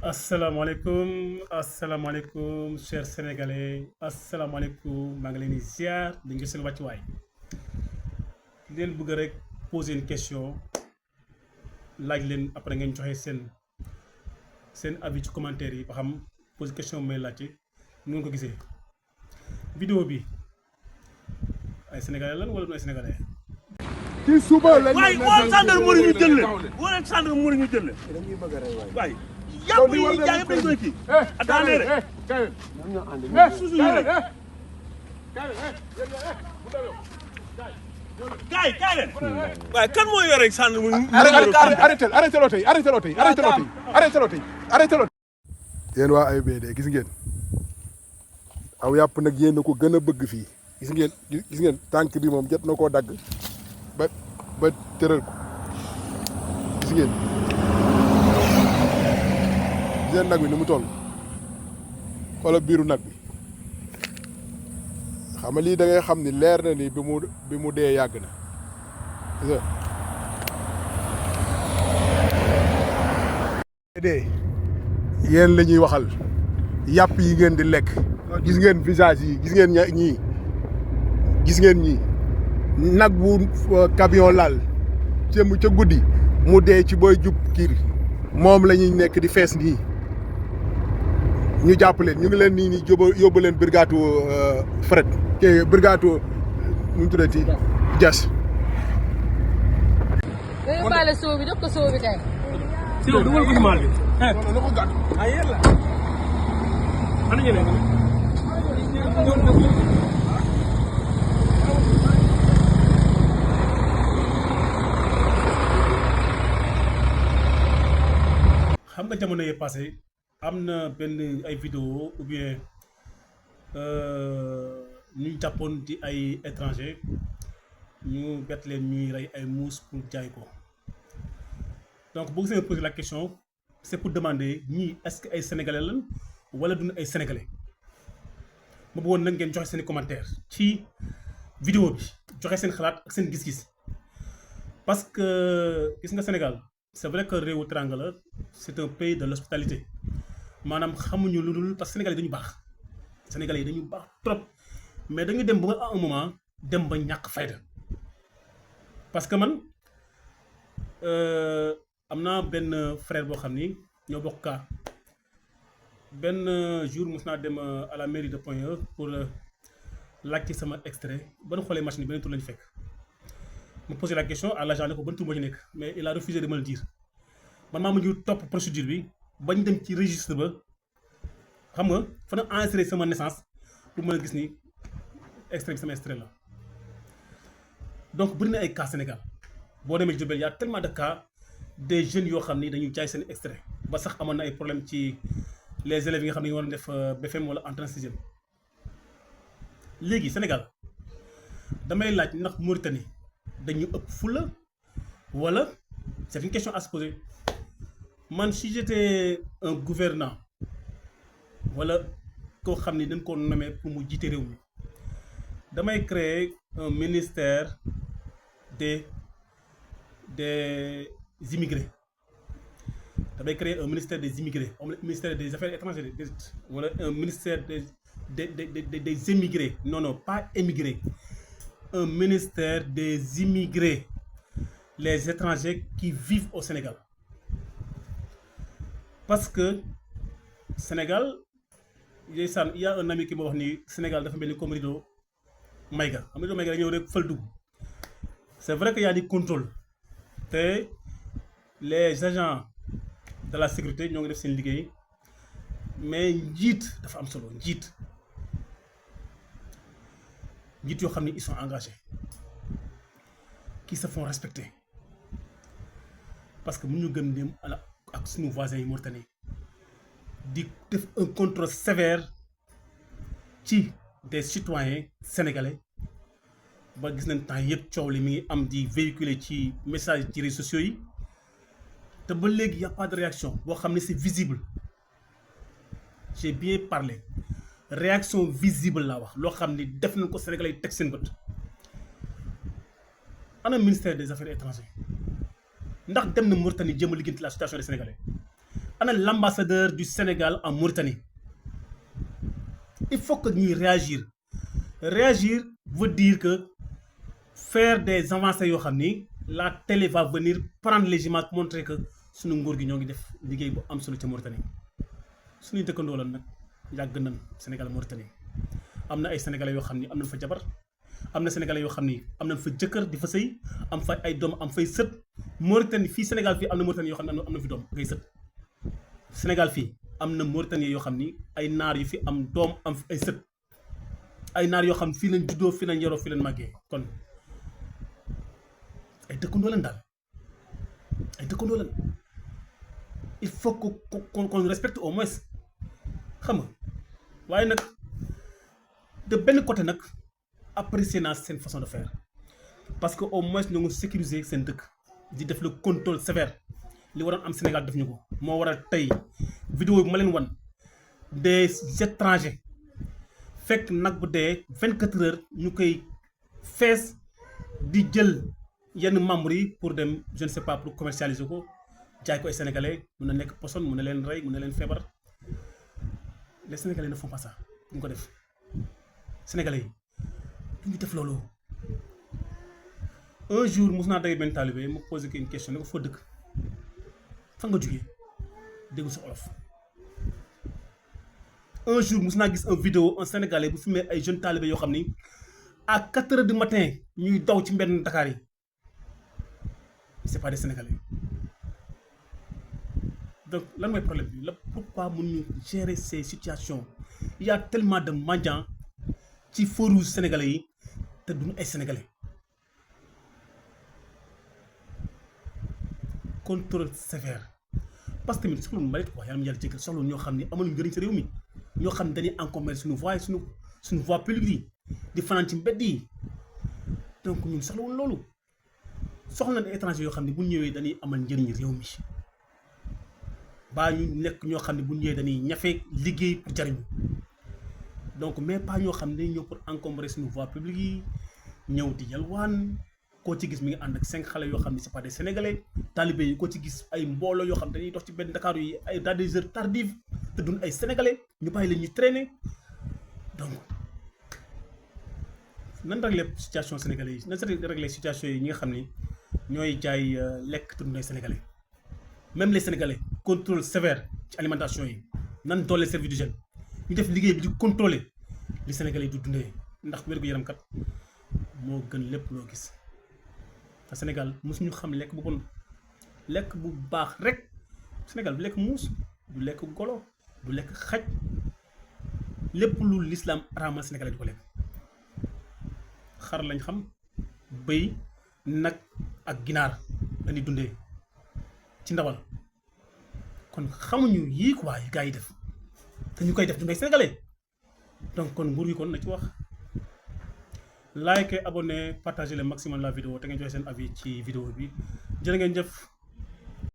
asalaamaaleykum asalaamaaleykum chers sénégalais asalaamaaleykum maa ngi leen di ziar di ngeen seen wàccuwaay di leen bëgg rek poser une question laaj leen après ngeen joxe seen avis ci commentaire yi ba xam poser question bi may laajte nu ngeen ko gisee. vidéo bi ay sénégalais lan wala du ay sénégalais. ci suba lañ waaye woo gendarmerie ñu jël leen woo leen gendarmerie ñu jël leen waaye yàpp yi jaay yëpp dañ koy kii attendez rek suusu yi rek kaay leen waaye kan moo yore arrêté loo tey yéen waa AIBD gis ngeen aw yàpp nag yéen a ko gën a bëgg fii gis ngeen tànk bi moom jot na koo dagg ba tëral ko gis ngeen nag bi ni mu toll xoolal biiru nag bi xam nga lii da ngay xam ni leer na ni bi mu dee yàgg na gis nga dee yéen la ñuy waxal yàpp yi ngeen di lekk gis ngeen visage yi gis ngeen ñii nag bu camion laal ca guddi mu dee ci booy jub kiir moom la ñuy nekk di fees nii ñu jàpp leen ñu ngi leen nii nii yóbbu leen brigade fret kii brigade nu mu tuddati jas nga yóbbaale soo bi jox ko soo bi kay. si yow dugal ko ci maal bi na ko gàtt ay yéen la ana ñeneen xam nga jamono yee passé am na benn ay vidéo ou bien ñu jàppoon di ay étranger ñu bett leen ñuy rey ay muus pour jaay ko donc boo gisee poser la question c'est pour demander ñii est-ce que ay sénégalais lan wala duñu ay sénégalais ma bëggoon nag ngeen joxe seen i commentaire ci vidéo bi joxe seen xalaat ak seen gis-gis parce que gis nga Sénégal c'est vrai que réewu teranga la c'est un pays de l'hospitalité maanaam xamuñu lu dul parce que sénégalais dañu baax sénégalais yi dañu baax trop mais dañu dem ba à un moment dem ba ñàkk fayda parce que man am naa benn frère boo xam ni ñoo bokk kaa benn jour mos naa dem à la mairie de Point E pour laaj ci sama extrait ba nu xoolee machine bi beneen tur lañu fekk ma posé la question à l'agent ne ko ban tur moo ci nekk mais il a refusé de me le dire man maa mujj topp procédure bi bañ dem ci registre ba xam nga fa na enregistré sama naissance pour mën a gis ni extrait bi sama extrait la donc bëri na ay cas Sénégal boo demee Diourbel y a tellement de cas des jeunes yoo xam ni dañuy jaay seen extrait ba sax amoon na ay problème ci les élèves yi nga xam ne ñu war a def BFM wala entrée en sixième léegi Sénégal damay laaj ndax Mauritanie dañu ëpp fula wala c'est une question à se poser man si j'étais un gouvernant wala koo xam ni dañ ko nommé pour mu jiite réew mi damay créer un ministère des immigrés damay créer un ministère des immigrés wala ministère des affaires étrangères wala un ministère des émigrés non pas émigrés un ministère des immigrés les étrangers qui vivent au Sénégal parce que Sénégal il y a un ami qui ma wax ni Sénégal dafa mel ni comme Rido Maïga xam nga Rido Maïga ñëw rek fël dugg c'est vrai que y a des contrôles te les agents de la sécurité ñoo ngi def seen liggéey mais njiit dafa am solo njiit yoo xam ne ils sont engagés qui se font respecter parce que mu ñu gën dem ak suñu voisins yi Mauritanie di def un contrôle sévère ci des citoyens sénégalais ba gis nañ temps yëpp coow li mi ngi am di véhiculer ci message ci réseaux sociaux yi te ba léegi y a pas de réaction boo xam ne c'est visible j'ai bien parlé réaction visible laa wax loo xam ni def nañ ko sénégalais yi teg seen bët ana ministère des affaires étrangères ndax dem na Mauritanie jéem a liggéeyante la situation des sénégalais ana l'ambassadeur du Sénégal en Mauritanie. Il faut que ñuy réagir veut dire que faire des avancées yoo xam ni la télé va venir prendre les images montrer que suñu nguur gi ñoo ngi def liggéey bu am solo ca Mauritanie suñuy dëkkandoo la nag yàgg nañ Sénégal Mauritanie am na ay sénégalais yoo xam ni am nañ fa jabar am na sénégalais yoo xam ni am nañ fa jëkkër di fa sëy am fa ay doom am fay sët Mauritanie fii Sénégal fii am na Mauritanie yoo xam ne am na fi doom ngay sët Sénégal fii am na Mauritanie yoo xam ni ay naar yu fi am doom am ay sët ay naar yoo xam fii lañ juddoo fii lañ yoroo fii lañ màggee kon ay dëkkandoo lañ daal ay dëkkandoo lañ il faut qu'on respecte au moins xam nga waaye nag de benn côté nag apprécier naa seen façon de faire parce que au moins ñoo ngi sécuriser seen dëkk di def le contrôle sévère li waroon am Sénégal def ñu ko moo waral tey vidéo bi ma leen wan des étrangers fekk nag bu dee 24 heures ñu koy fees di jël yenn membres yi pour dem je ne sais pas pour commercialiser ko jaay ko ay sénégalais mun na nekk poson mun na leen rey mun na leen feebar les sénégalais ne font pas ça duñ ko def sénégalais yi duñu def loolu. Un jour mos naa daje benn taalibe ma posé ko une question ne ko foo dëkk fan nga jógee déggu sa olof. Un jour mos naa gis un vidéo un sénégalais bu filmé ay jeunes talibé yoo xam ni à 4 heures du matin ñuy daw ci mbedd Dakar yi c'est pas des sénégalais donc lan mooy problème bi la pourquoi mun ñu gérer ces situations il y a tellement de mendiants ci feu rouge sénégalais yi te duñu ay sénégalais. Contrôle sévère parce que tamit soxla mu mbalit wax yàlla mu yàlla jégal soxla ñoo xam ne amuñu njëriñ si réew mi ñoo xam ne dañuy encombré suñu voie suñu voie publique yi di fanaan ci mbedd yi donc ñun soxlawul loolu soxla na étranger yoo xam ne bu ñëwee dañuy amal njëriñ réew mi baa ñu nekk ñoo xam ne bu ñëwee dañuy ñafe liggéey pour jariñu donc mais pas ñoo xam ne ñëw pour encombrer suñu voie publique yi ñëw di yalwaan koo ci gis mi ngi ànd ak 5 xale yoo xam ne c'est pas des sénégalais talibé yi koo ci gis ay mbooloo yoo xam ne dañuy dox ci benn Dakar yi ay dans des heures tardives te duñ ay sénégalais ñu bàyyi leen ñu traîner donc nan régler situation sénégalais yi nan régler situation yi ñi nga xam ni ñooy jaay lekk te duñ ay sénégalais même les sénégalais contrôle sévère ci alimentation yi nan doole service d'hygiène ñu def liggéey bi di contrôler li sénégalais yi du dundee ndax wér-gu-yaram kat moo gën lépp loo gis. te Sénégal mosuñu xam lekk bu bon lekk bu baax rek Sénégal du lekk muus du lekk golo du lekk xaj lépp lu l'islam araamal Sénégal di ko lekk xar lañ xam bëy nag ak ginaar lañuy dundee ci ndawal kon xamuñu yii quoi yi gars yi def te ñu koy def dundee sénégalais donc kon nguur gi kon na ci wax. Like, abonné, partagez le maximum la vidéo te ngeen joxe seen avis ci vidéo bi jërë ngeen jëf.